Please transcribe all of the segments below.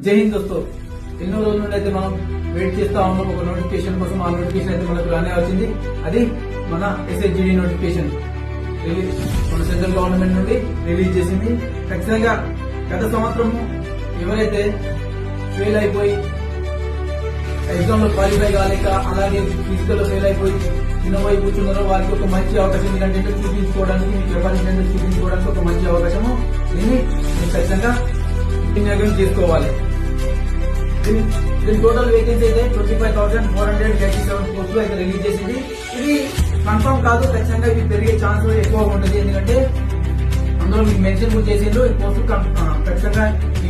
జై హింద్ దోస్తో, ఎన్నో రోజుల నుండి అయితే మనం వెయిట్ చేస్తా ఉన్నాం ఒక నోటిఫికేషన్ కోసం. ఆ నోటిఫికేషన్ అయితే మనకు రానే వచ్చింది. అది మన SHGD నోటిఫికేషన్ మన సెంట్రల్ గవర్నమెంట్ నుండి రిలీజ్ చేసింది. ఖచ్చితంగా గత సంవత్సరం ఎవరైతే ఫెయిల్ అయిపోయి ఎగ్జామ్ లో క్వాలిఫై కాలేక అలాగే ఫిజికల్ లో ఫెయిల్ అయిపోయి చిన్నపోయి కూర్చున్నారో వారికి ఒక మంచి అవకాశం ఏంటంటే చూపించుకోవడానికి, మీ కెపాసిటీ చూపించుకోవడానికి ఒక మంచి అవకాశము. దీన్ని మీరు ఖచ్చితంగా వినియోగం చేసుకోవాలి. దీని టోటల్ వేకెన్సీ అయితే 25,487 పోస్టులు అయితే రిలీజ్ చేసింది. ఇది కన్ఫర్మ్ కాదు, ఖచ్చితంగా ఇది పెరిగే ఛాన్స్ ఎక్కువ ఉంటుంది. ఎందుకంటే అందులో మీకు మెన్షన్ కూడా చేసిండ్రు ఈ పోస్టు ఖచ్చితంగా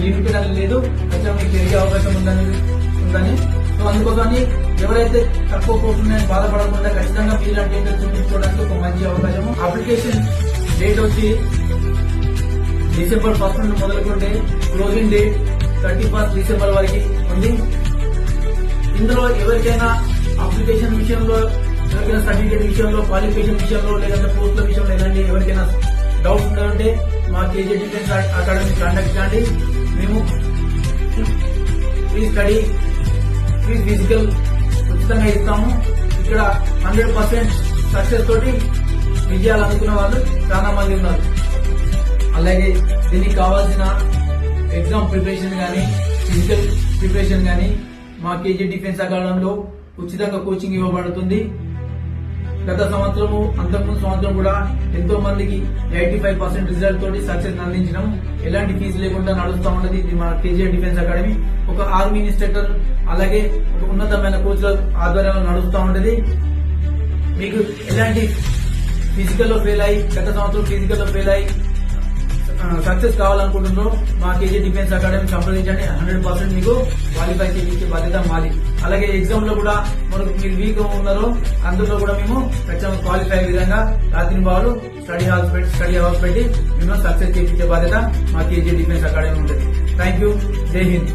లిమిటెడ్ అని లేదు, ఖచ్చితంగా మీకు పెరిగే అవకాశం ఉందని. సో అందుకోసమని ఎవరైతే తక్కువ పోస్టున్నాయని బాధపడకుండా ఖచ్చితంగా మీలాంటి చూపించుకోవడానికి ఒక మంచి అవకాశము. అప్లికేషన్ డేట్ వచ్చి December 1 నుండి మొదలుకుంటే క్లోజింగ్ డేట్ 31 December వరకు ఉంది. ఇందులో ఎవరికైనా అప్లికేషన్ విషయంలో, ఎవరికైనా సర్టిఫికేట్ విషయంలో, క్వాలిఫికేషన్ విషయంలో, లేదంటే పోస్టుల విషయంలో ఎలాంటి ఎవరికైనా డౌట్స్ ఉండాలంటే మా KJ డిఫెన్స్ అకాడమీ కాంటాక్ట్ చేయండి. మేము ఫ్రీ స్టడీ, ఫ్రీ ఫిజికల్ ఉచితంగా ఇస్తాము. ఇక్కడ 100% సక్సెస్ తోటి విజయాలు అందుకున్న వాళ్ళు చాలా మంది ఉన్నారు. అలాగే దీనికి కావాల్సిన ఎగ్జామ్ ప్రిపరేషన్ గానీ, ఫిజికల్ ప్రిపరేషన్ గానీ మా KJ డిఫెన్స్ అకాడమీలో ఉచితంగా కోచింగ్ ఇవ్వబడుతుంది. గత సంవత్సరము, అంతకుముందు సంవత్సరం కూడా ఎంతో మందికి 85% రిజల్ట్ తోటి సక్సెస్ అందించడం ఎలాంటి ఫీజు లేకుండా నడుస్తూ ఉన్నది. ఇది మా KJ డిఫెన్స్ అకాడమీ ఒక ఆర్మీ ఇన్స్ట్రక్టర్ అలాగే ఒక ఉన్నతమైన కోచ్ల ఆధ్వర్యంలో నడుస్తూ ఉంటది. మీకు ఎలాంటి ఫిజికల్ లో ఫెయిల్ అయ్యి, గత సంవత్సరం ఫిజికల్ లో ఫెయిల్ అయ్యి సక్సెస్ కావాలనుకుంటున్నారో మా KJ డిఫెన్స్ అకాడమీ సంప్రదించండి. 100% మీకు క్వాలిఫై చేయించే బాధ్యత మాది. అలాగే ఎగ్జామ్ లో కూడా మనకు మీరు వీక్ ఉన్నారో అందులో కూడా మేము ఖచ్చితంగా క్వాలిఫై అయ్యే విధంగా రాత్రి బాలు స్టడీ హాల్స్ పెట్టి మేము సక్సెస్ చేయించే బాధ్యత మా KJ డిఫెన్స్ అకాడమీ ఉంటుంది. Thank you. జై హింద్.